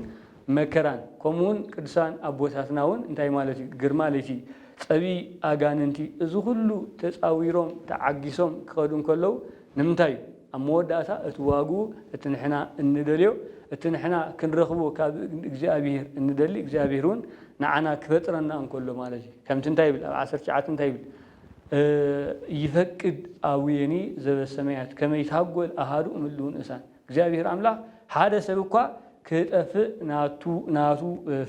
مكران كمون كرسان أبوساتناون انتي مالتي قرمالتي صبي أجاننتي إذا كله تساويرهم تعجسهم كادون كله نمتاي أموداتا اتواجو اتنحنا الندليو اتنحنا كنرخبو كإجابير الندلي إجابيرون نعنا كثرنا أن كله مالتي كم تنتاي بالعشر ساعات تنتاي يفكد أويني زب السماوات كما يتحول أهارو ملون إنسان إجابير عمله هذا سبقة كتف ناتو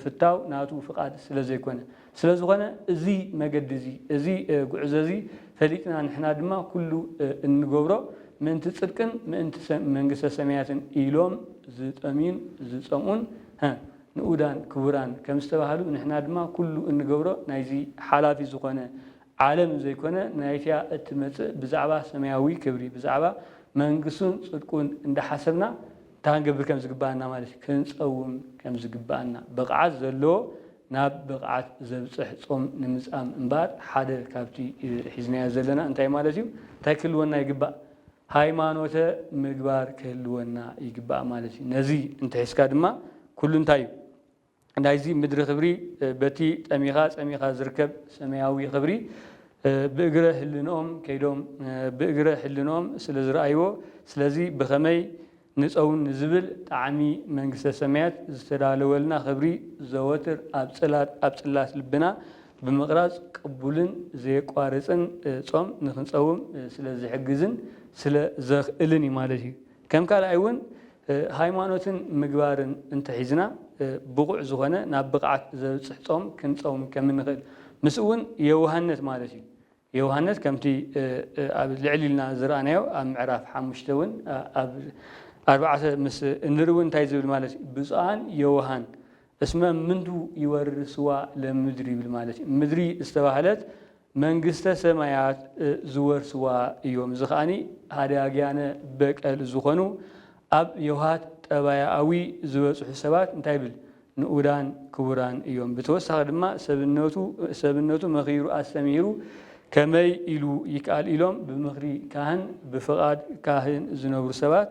فتاو ناتو فقاد سلزي كونه سلزي كونه زي مجدزي زي جعززي فليتنا نحن دما كله النجبرة من تصدقن من جس السماوات إيلوم زت أمين زت أمون نودان كبران كم استوهلو نحن دما كله النجبرة نايزي حالاتي زقنا عالم زي كونه نايتيا اتمت بزعبة سماوي كبري بزعبة منقصون صدقون عند حسبنا تانقبل كم زقبانا مالش كنصوم كم زقبانا بقعات زلو ناب بقعات زبصح صوم نمصام انبار حدا كابتي حزنيا زلنا انتي مالتيو تاكلونا يقبا هايمانوته مغبار كلونا يقبا مالتي نزي انت حسكا دما كل انتايو دايزي مدر خبري بتي اميخا زركب سماوي خبري بإجره حلنوم كيدوم بإجره حلنوم سلزرأيو سلزي بخمي نسأون نزبل تعمي منقص السماوات استدالولنا خبري زواتر أبصلات لبنا بمقراص قبولن زي قارصن صوم نخنصوم سلازي حجزن سلازخ إلني مالتي كم قال أيون هايمانوتن مقبارن انت حزنا بقع زغنا نابقعت زبصح صوم كنصوم كم نخل مسؤون يوهنت مالتي يوهنت كمتي لعلينا زرانيو ام عراف حمشتون أربعة مس نروون تايزول مالتي بزان يوهان اسمه منذ يورسوا لمدري بالمالتي مدري استواهلت منقسته سمايات زور سوا يوم زخاني هذا أجانا بك الزخنو أب يوهات تبايعوي زور حسابات نتايبل نؤدان كوران يوم بتوسع لما سبنوتو مغيرو أسميرو كما إلو يكال إلهم بمغري كاهن بفقاد كاهن زنور سبات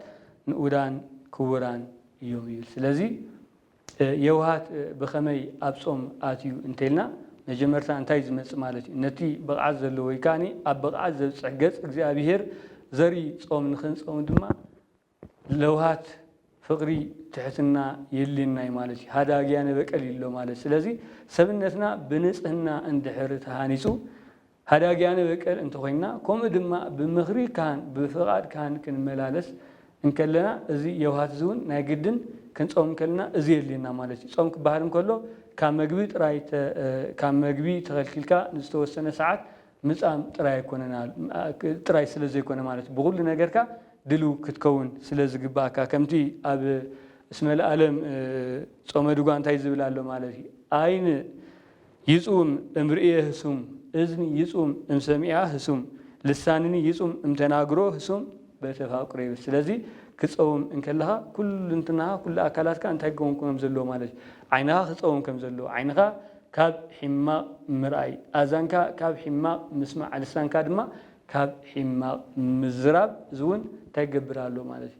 نؤدان كوران يوم سلازي يوهات بخمي أبصم آتيو انتلنا نجمرتا انتايز مالتي نتي بقعز اللوي كاني أبقعز صحقت إجابير زري صوم نخنص أو دما لوهات فقري تحتنا يلينا مالتي هذا جانا بقليل له مالتي سلازي سبنتنا بنصهنا عند حرتها هانيسو هذا جانا بقل انت خوينا كوم دما بمغري كان بفقاد كان كنملالس إن كلنا زي يوهات زون ناقدن كنت صوم كلنا زي يلينا مالتي صوم كبهارم كله كان مجبيت رايت كان مجبيت تغلكلكا نستوسنا ساعات مصام تراي كوننا تراي سلازي كون مالتي بقول نغيركا دلو كتكون سلازي غباكا كمتي اب اسم العالم صوم دوغان تايزبلالو مالتي عين يصوم امرئه حسوم اذن يصوم امسميع حسوم لسانني يصوم امتناغرو حسوم بتفاقري سلازي كصوم ان كلها كل انتنا كل اكلاتك انت يكونكم زلو مالتي عينها خصوم كم زلو عينها كاب حما مرأي أذانك كاب حما مسمع لسانك دما كاب حما مزراب زون تجبرالو مالتي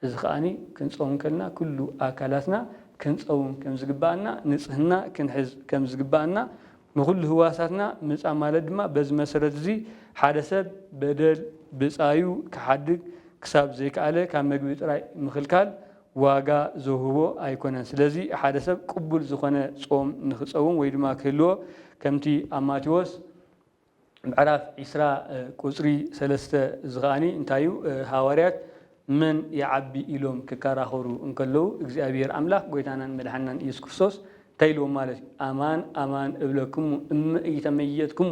إذخاني كنصوم كلنا كل أكلاتنا كنصوم كم زجبانا نصهنا كنحز كم زجبانا ንኩሉ ህዋሳትና ምፃእ ማለት ድማ በዚ መሰረት እዚ ሓደ ሰብ በደል ብፃዩ ክሓድግ ክሳብ ዘይከኣለ ካብ መግቢ ጥራይ ምክልካል ዋጋ ዝህቦ ኣይኮነን። ስለዚ ሓደ ሰብ ቅቡል ዝኾነ ጾም ንክፀውም ወይ ድማ ክህልዎ ከምቲ ኣብ ማቴዎስ ምዕራፍ 20 ቁፅሪ 3 ዝኸኣኒ እንታይ እዩ ሃዋርያት መን ይዓቢ ኢሎም ክከራኸሩ እንከለዉ እግዚኣብሔር ኣምላኽ ጎይታናን መድሓናን ኢየሱስ ክርስቶስ እንታይ ኢልዎም ማለት እዩ ኣማን ኣማን እብለክሙ እመ ኢተመየጥክሙ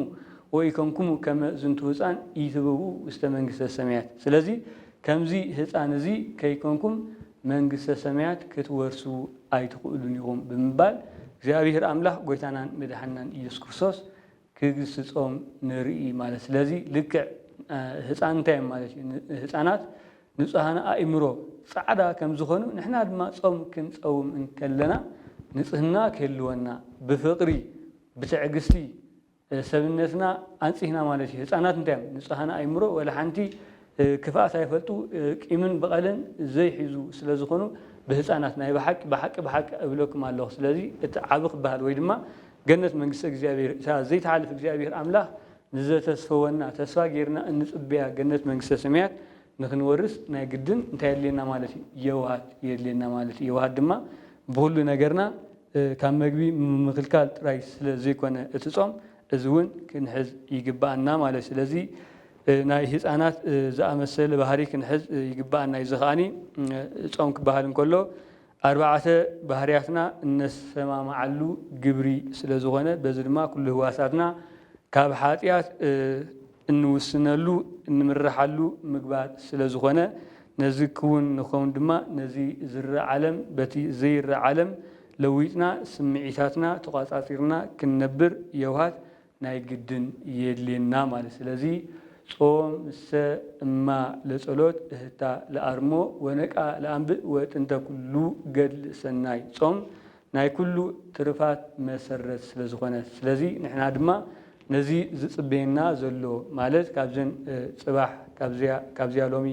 ወኢኮንኩሙ ከመ ዝንቱ ህፃን ኢትበኡ ውስተ መንግስተ ሰማያት። ስለዚ ከምዚ ህፃን እዚ ከይኮንኩም መንግስተ ሰማያት ክትወርሱ ኣይትኽእሉን ኢኹም ብምባል እግዚኣብሔር ኣምላኽ ጎይታናን መድሓናን ኢየሱስ ክርስቶስ ክግስጾም ንርኢ ማለት። ስለዚ ልክዕ ህፃን እንታይ ማለት እዩ ህፃናት ንጹሃነ ኣእምሮ ፃዕዳ ከም ዝኾኑ ንሕና ድማ ጾም ክንፀውም እንከለና ንጽህና ክህልወና ብፍቕሪ ብትዕግስቲ ሰብነትና ኣንፂህና ማለት እዩ። ህፃናት እንታይ ንጹሃነ ኣእምሮ ወላ ሓንቲ ክፍኣት ኣይፈልጡ ቂምን በቐልን ዘይሒዙ ስለ ዝኾኑ ብህፃናት ናይ ብሓቂ እብለኩም ኣለኹ። ስለዚ እቲ ዓብ ክበሃል ወይ ድማ ገነት መንግስቲ እግዚኣብሔር እታ ዘይተሓልፍ እግዚኣብሔር ኣምላኽ ንዘተስፈወና ተስፋ ጌርና እንፅበያ ገነት መንግስተ ሰማያት ንክንወርስ ናይ ግድን እንታይ የድልየና ማለት እዩ የውሃት የድልየና ማለት እዩ። የውሃት ድማ ብኩሉ ነገርና ካብ መግቢ ምክልካል ጥራይ ስለ ዘይኮነ እቲ ጾም እዚ እውን ክንሕዝ ይግባአና ማለት። ስለዚ ናይ ህፃናት ዝኣመሰለ ባህሪ ክንሕዝ ይግባአና እዩ። ዝኸኣኒ ጾም ክበሃል እንከሎ 4 ባህርያትና እነሰማማዓሉ ግብሪ ስለ ዝኾነ በዚ ድማ ኩሉ ህዋሳትና ካብ ሓጢኣት እንውስነሉ እንምርሓሉ ምግባር ስለ ዝኾነ ነዚ ክውን ንኸውን ድማ ነዚ ዝረአ ዓለም በቲ ዘይረአ ዓለም ለዊጥና ስምዒታትና ተቋፃፂርና ክንነብር የውሃት ናይ ግድን የድልየና ማለት። ስለዚ ጾም እሰ እማ ለጸሎት እህታ ለኣርሞ ወነቃ ለኣንብእ ወጥንተ ኩሉ ገድሊ ሰናይ ጾም ናይ ኩሉ ትርፋት መሰረት ስለ ዝኾነ ስለዚ ንሕና ድማ ነዚ ዝፅበየና ዘሎ ማለት ካብዘን ፅባሕ ካብዚያ ሎሚ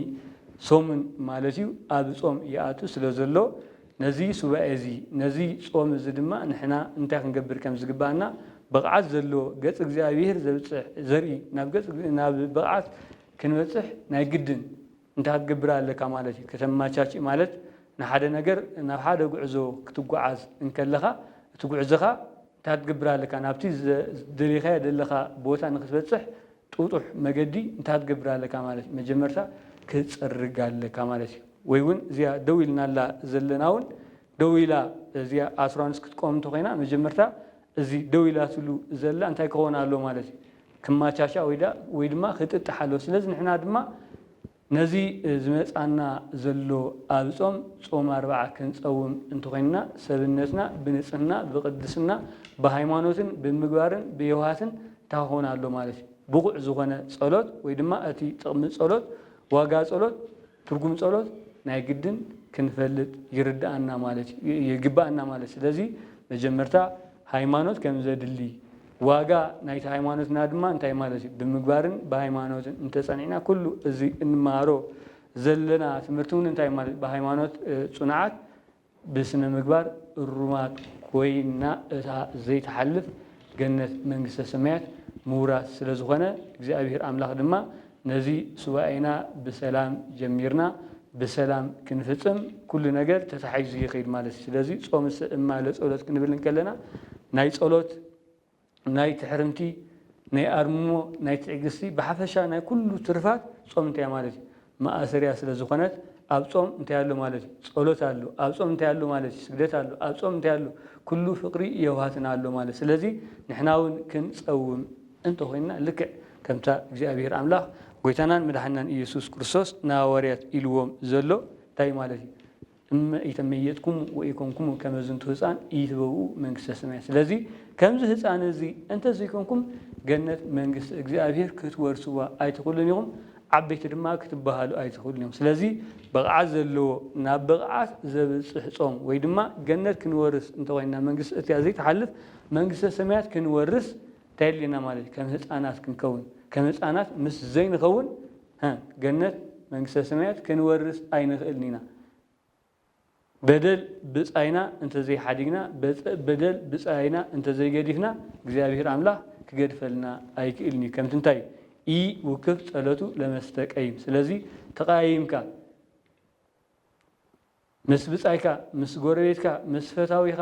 ሶምን ማለት እዩ ኣብ ጾም ይኣቱ ስለ ዘሎ ነዚ ሱባኤ እዚ ነዚ ጾም እዚ ድማ ንሕና እንታይ ክንገብር ከም ዝግባአና ብቕዓት ዘለዎ ገጽ እግዚኣብሔር ዘብፅሕ ዘርኢ ናብ ብቕዓት ክንበፅሕ ናይ ግድን እንታይ ክትገብር ኣለካ ማለት እዩ። ከተማቻችእ ማለት ንሓደ ነገር ናብ ሓደ ጉዕዞ ክትጓዓዝ እንከለኻ እቲ ጉዕዞኻ እንታይ ክትገብር ኣለካ ናብቲ ደሊኻዮ ዘለኻ ቦታ ንክትበፅሕ ጥጡሕ መገዲ እንታይ ክትገብር ኣለካ ማለት እዩ መጀመርታ ክትፀርግ ኣለካ ማለት እዩ። ወይ እውን እዚኣ ደው ኢልናላ ዘለና እውን ደው ኢላ እዚኣ ኣስራንስ ክትቆም እንተኮይና መጀመርታ እዚ ደው ኢላትሉ ዘላ እንታይ ክኸውን ኣሎ ማለት እዩ ክማቻቻ ወይ ድማ ክትጥሕ ኣሎ። ስለዚ ንሕና ድማ ነዚ ዝመፃና ዘሎ ኣብ ጾም 40 ክንፀውም እንተኮይንና ሰብነትና ብንፅህና ብቅድስና ብሃይማኖትን ብምግባርን ብየውሃትን ታኾን ኣሎ ማለት እዩ። ብቑዕ ዝኾነ ጸሎት ወይ ድማ እቲ ጥቕሚ ጸሎት ዋጋ ጸሎት ትርጉም ጸሎት ናይ ግድን ክንፈልጥ ይርዳአና ማለት ይግባአና ማለት። ስለዚ መጀመርታ ሃይማኖት ከም ዘድሊ ዋጋ ናይቲ ሃይማኖትና ድማ እንታይ ማለት እዩ ብምግባርን ብሃይማኖትን እንተፀኒዕና ኩሉ እዚ እንመሃሮ ዘለና ትምህርቲ እውን እንታይ ማለት ብሃይማኖት ፅኑዓት ብስነ ምግባር እሩማት ኮይና እታ ዘይተሓልፍ ገነት መንግስተ ሰማያት ምውራስ ስለ ዝኾነ እግዚኣብሔር ኣምላኽ ድማ ነዚ ሱባኤና ብሰላም ጀሚርና ብሰላም ክንፍፅም ኩሉ ነገር ተታሒዙ ይኸይድ ማለት እዩ። ስለዚ ጾም እማ ለጸሎት ክንብል እንከለና ናይ ጸሎት ናይ ትሕርምቲ ናይ ኣርምሞ ናይ ትዕግስቲ ብሓፈሻ ናይ ኩሉ ትርፋት ጾም እንታይ ማለት እዩ ማእሰሪያ ስለ ዝኾነት ኣብ ጾም እንታይ ኣሎ ማለት እዩ ጸሎት ኣሎ ኣብ ጾም እንታይ ኣሎ ማለት እዩ ስግደት ኣሎ ኣብ ጾም እንታይ ኣሎ ኩሉ ፍቅሪ የውሃትና ኣሎ ማለት። ስለዚ ንሕና እውን ክንፀውም እንተኮይንና ልክዕ ከምታ እግዚኣብሔር ኣምላኽ ጎይታናን መድሓናን ኢየሱስ ክርስቶስ ንሃዋርያት ኢልዎም ዘሎ እንታይ ማለት እዩ እመ ኢተመየጥኩም ወኢኮንኩም ከመ ዝንቱ ህፃን ኢትበኡ መንግስተ ሰማያት። ስለዚ ከምዚ ህፃን እዚ እንተዘይኮንኩም ገነት መንግስቲ እግዚኣብሔር ክትወርስዋ ኣይትኽእሉን ኢኹም ዓበይቲ ድማ ክትበሃሉ ኣይትኽእሉን ኢኹም። ስለዚ ብቕዓት ዘለዎ ናብ ብቕዓት ዘብፅሕ ጾም ወይ ድማ ገነት ክንወርስ እንተኮይንና መንግስቲ እትያ ዘይተሓልፍ መንግስተ ሰማያት ክንወርስ እንታይ የድልየና ማለት እዩ ከም ህፃናት ክንከውን ከም ህፃናት ምስ ዘይንኸውን ገነት መንግስተ ሰማያት ክንወርስ ኣይንኽእልን ኢና። በደል ብጻይና እንተዘይ ሓዲግና በደል ብጻይና እንተዘይ ገዲፍና እግዚአብሔር አምላክ ክገድፈልና አይክእልኒ ከምትንታይ ኢ ውክፍ ጸሎቱ ለመስተቀይም ስለዚህ ተቃይምካ ምስ ብጻይካ ምስ ጎረቤትካ ምስ ፈታዊኻ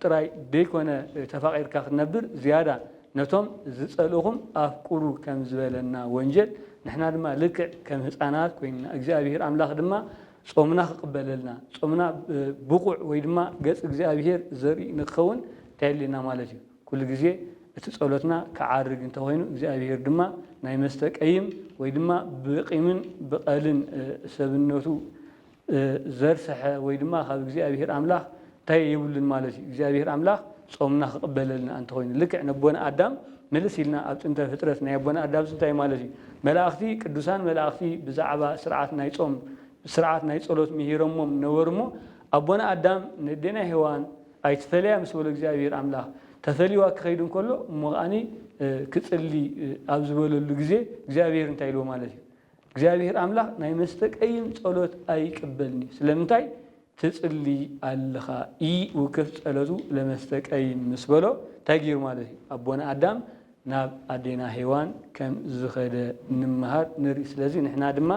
ጥራይ ደይኮነ ተፋቂርካ ክትነብር ዝያዳ ነቶም ዝጸልኹም ኣፍቁሩ ከም ዝበለና ወንጀል ንሕና ድማ ልክዕ ከም ህፃናት ኮይንና እግዚአብሔር አምላክ ድማ ጾምና ክቅበለልና ጾምና ብቁዕ ወይ ድማ ገጽ እግዚአብሔር ዘርኢ ንክኸውን ታይልና ማለት እዩ ኩሉ ግዜ እቲ ጸሎትና ከዓርግ እንተኮይኑ እግዚአብሔር ድማ ናይ መስተቀይም ወይ ድማ ብቂምን ብቀልን ሰብነቱ ዘርሰሐ ወይ ድማ ካብ እግዚአብሔር አምላክ ታይ ይብልን ማለት እዩ እግዚአብሔር አምላክ ጾምና ክቅበለልና እንተኮይኑ ልክዕ ነቦና አዳም መልስ ኢልና ኣብ ጥንተ ፍጥረት ናይ ኣቦና አዳም እንታይ ማለት እዩ መላእክቲ ቅዱሳን መላእክቲ ብዛዕባ ስርዓት ናይ ጾም ስርዓት ናይ ጸሎት ምሂሮሞም ነበርሞ ኣቦና አዳም ንደና ሔዋን ኣይትፈልያ ምስ በሎ እግዚአብሔር አምላክ ተፈሊዋ ክኸይድ እንከሎ ሞቃኒ ክጽሊ ኣብ ዝበለሉ ግዜ እግዚአብሔር እንታይ ኢልዎ ማለት እዩ እግዚአብሔር አምላክ ናይ መስተቀይም ጸሎት ኣይቅበልኒ ስለምንታይ ትጽሊ ኣለኻ ኢ ውክፍ ጸሎቱ ለመስተቀይም ምስ በሎ እንታይ ገይሩ ማለት እዩ ኣቦና አዳም ናብ ኣዴና ሔዋን ከም ዝኸደ ንምሃር ንርኢ ስለዚ ንሕና ድማ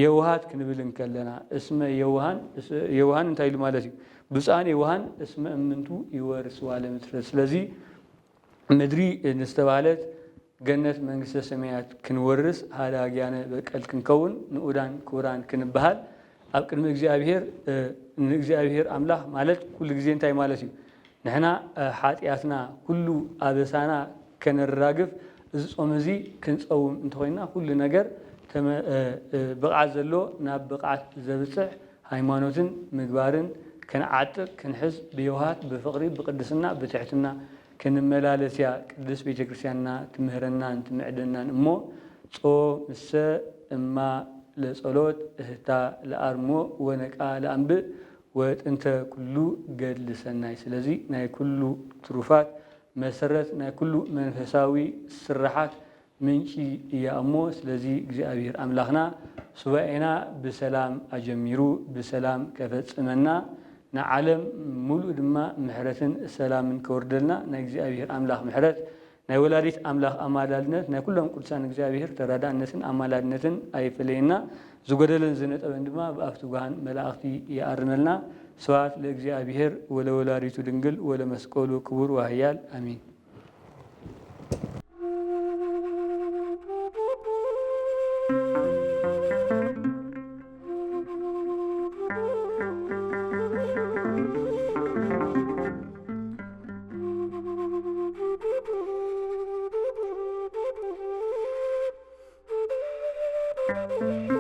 የውሃት ክንብል እንከለና እስመ የውሃን እንታይ ኢሉ ማለት እዩ ብፃን የውሃን እስመ እምንቱ ይወርስዋ ለምትፈስ ስለዚ ምድሪ ንስተባለት ገነት መንግስተ ሰማያት ክንወርስ ሃዳግያነ በቀል ክንከውን ንኡዳን ክቡራን ክንበሃል ኣብ ቅድሚ እግዚአብሔር አምላክ ማለት ኩሉ ግዜ እንታይ ማለት እዩ ንሕና ሓጢአትና ኩሉ ኣበሳና ከነራግፍ እዚ ጾም እዚ ክንፀውም እንተኮይና ኩሉ ነገር ብቕዓት ዘሎ ናብ ብቕዓት ዘብፅሕ ሃይማኖትን ምግባርን ከነዓጥቕ ክንሕዝ ብየውሃት ብፍቅሪ ብቅድስና ብትሕትና ክንመላለስያ ቅዱስ ቤተክርስቲያንና ትምህረናን ትምዕደናን እሞ ጾም እሰ እማ ለጸሎት እህታ ለአርሞ ወነቃ ለአንብእ ወጥንተ ኩሉ ገድሊ ሰናይ ስለዚ ናይ ኩሉ ትሩፋት መሰረት ናይ ኩሉ መንፈሳዊ ስራሓት ምንጪ እያ እሞ ስለዚ እግዚአብሔር አምላክና ሱባኤና ብሰላም አጀሚሩ ብሰላም ከፈጽመና ንዓለም ሙሉእ ድማ ምሕረትን ሰላምን ከወርደልና ናይ እግዚአብሔር አምላክ ምሕረት ናይ ወላዲት አምላክ አማላድነት ናይ ኩሎም ቅዱሳን እግዚአብሔር ተራዳእነትን አማላድነትን ኣይፈለየና ዝጎደለን ዝነጠበን ድማ ብኣፍቲ ጉሃን መላእክቲ ይኣርመልና ስብሐት ለእግዚአብሔር ወለወላዲቱ ድንግል ወለመስቀሉ ክቡር ወህያል አሜን። Thank you.